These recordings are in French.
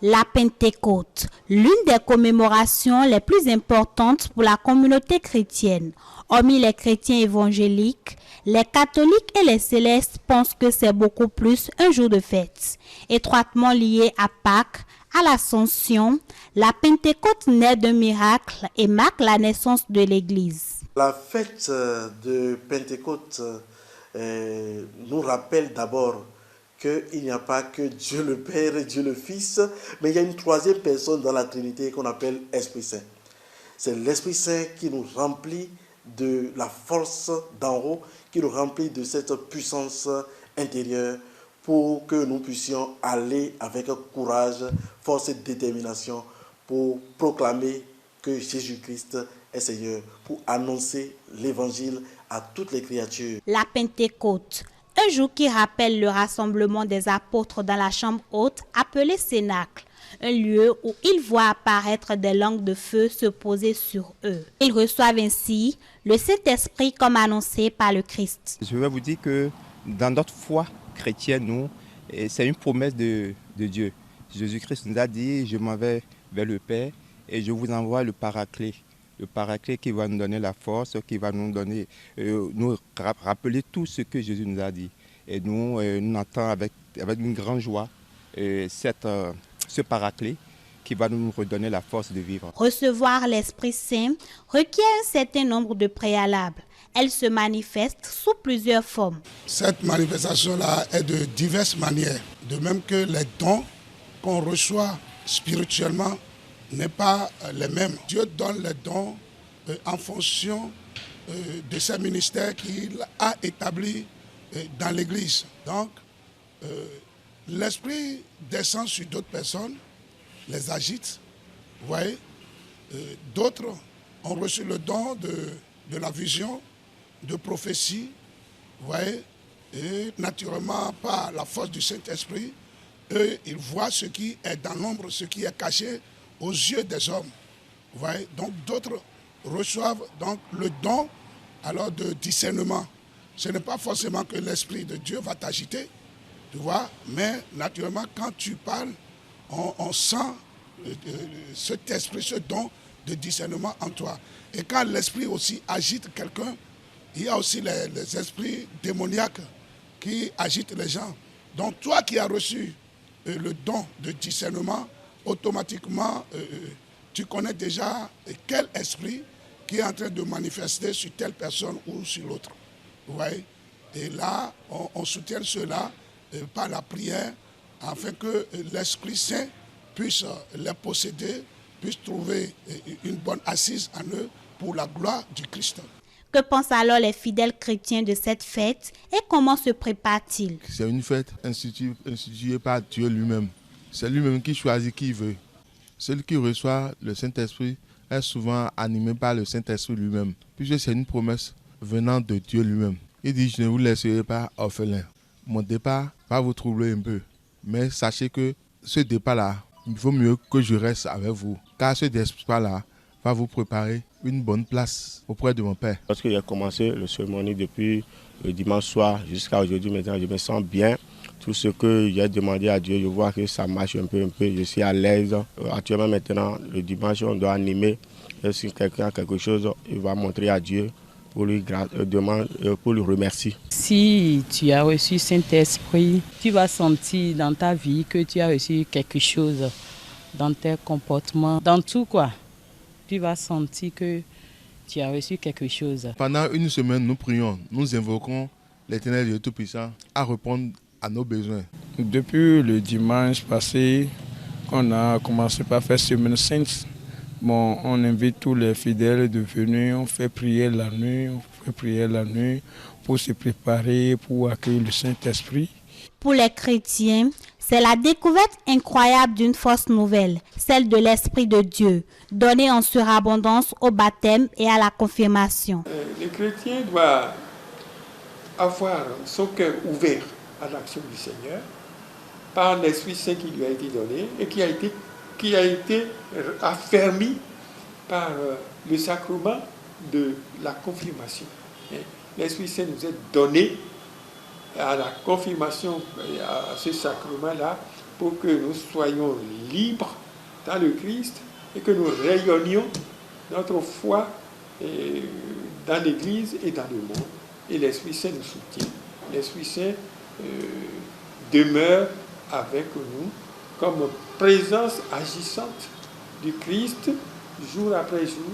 La Pentecôte, l'une des commémorations les plus importantes pour la communauté chrétienne. Hormis les chrétiens évangéliques, les catholiques et les célestes pensent que c'est beaucoup plus un jour de fête. Étroitement lié à Pâques, à l'Ascension, la Pentecôte naît d'un miracle et marque la naissance de l'Église. La fête de Pentecôte nous rappelle d'abord qu'il n'y a pas que Dieu le Père et Dieu le Fils, mais il y a une troisième personne dans la Trinité qu'on appelle Esprit Saint. C'est l'Esprit Saint qui nous remplit de la force d'en haut, qui nous remplit de cette puissance intérieure pour que nous puissions aller avec courage, force et détermination pour proclamer que Jésus-Christ est Seigneur, pour annoncer l'évangile à toutes les créatures. La Pentecôte, un jour qui rappelle le rassemblement des apôtres dans la chambre haute appelée Cénacle, un lieu où ils voient apparaître des langues de feu se poser sur eux. Ils reçoivent ainsi le Saint-Esprit comme annoncé par le Christ. Je vais vous dire que dans notre foi chrétienne, nous, c'est une promesse de Dieu. Jésus-Christ nous a dit, je m'en vais vers le Père et je vous envoie le Paraclet. Le Paraclet qui va nous donner la force, qui va nous donner, nous rappeler tout ce que Jésus nous a dit. Et nous entendons avec une grande joie ce Paraclet qui va nous redonner la force de vivre. Recevoir l'Esprit Saint requiert un certain nombre de préalables. Elle se manifeste sous plusieurs formes. Cette manifestation-là est de diverses manières. De même que les dons qu'on reçoit spirituellement n'est pas les mêmes. Dieu donne les dons en fonction de ses ministères qu'il a établis dans l'Église. Donc, l'Esprit descend sur d'autres personnes, les agite. Vous voyez, d'autres ont reçu le don de la vision, de prophétie. Vous voyez, et naturellement, par la force du Saint-Esprit, eux, ils voient ce qui est dans l'ombre, ce qui est caché aux yeux des hommes. Vous voyez, donc d'autres reçoivent donc le don alors de discernement. Ce n'est pas forcément que l'Esprit de Dieu va t'agiter, tu vois, mais naturellement quand tu parles, on sent cet esprit, ce don de discernement en toi. Et quand l'Esprit aussi agite quelqu'un, il y a aussi les esprits démoniaques qui agitent les gens. Donc toi qui as reçu le don de discernement, automatiquement, tu connais déjà quel esprit qui est en train de manifester sur telle personne ou sur l'autre. Vous voyez? Et là, on soutient cela par la prière, afin que l'Esprit Saint puisse les posséder, puisse trouver une bonne assise en eux pour la gloire du Christ. Que pensent alors les fidèles chrétiens de cette fête et comment se préparent-ils? C'est une fête instituée par Dieu lui-même. C'est lui-même qui choisit qui il veut. Celui qui reçoit le Saint-Esprit est souvent animé par le Saint-Esprit lui-même, puisque c'est une promesse venant de Dieu lui-même. Il dit, je ne vous laisserai pas orphelin. Mon départ va vous troubler un peu, mais sachez que ce départ-là, il vaut mieux que je reste avec vous, car ce départ-là va vous préparer une bonne place auprès de mon Père. Lorsque j'ai commencé le cérémonie depuis le dimanche soir jusqu'à aujourd'hui, maintenant, je me sens bien. Tout ce que j'ai demandé à Dieu, je vois que ça marche un peu. Je suis à l'aise. Actuellement, maintenant, le dimanche, on doit animer. Et si quelqu'un a quelque chose, il va montrer à Dieu pour lui remercier. Si tu as reçu Saint-Esprit, tu vas sentir dans ta vie que tu as reçu quelque chose, dans tes comportements, dans tout quoi. Tu vas sentir que tu as reçu quelque chose. Pendant une semaine, nous prions, nous invoquons l'Éternel Dieu Tout-Puissant à répondre à nos besoins. Depuis le dimanche passé, on a commencé par faire Semaine Sainte. Bon, on invite tous les fidèles de venir, on fait prier la nuit pour se préparer, pour accueillir le Saint-Esprit. Pour les chrétiens, c'est la découverte incroyable d'une force nouvelle, celle de l'Esprit de Dieu, donnée en surabondance au baptême et à la confirmation. Les chrétiens doivent avoir son cœur ouvert à l'action du Seigneur par l'Esprit Saint qui lui a été donné et qui a été affermi par le sacrement de la confirmation. L'Esprit Saint nous est donné à la confirmation, à ce sacrement-là, pour que nous soyons libres dans le Christ et que nous rayonnions notre foi dans l'Église et dans le monde. Et l'Esprit Saint nous soutient. L'Esprit Saint demeure avec nous comme présence agissante du Christ jour après jour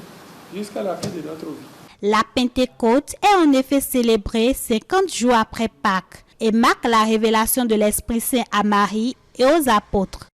jusqu'à la fin de notre vie. La Pentecôte est en effet célébrée 50 jours après Pâques et marque la révélation de l'Esprit Saint à Marie et aux apôtres.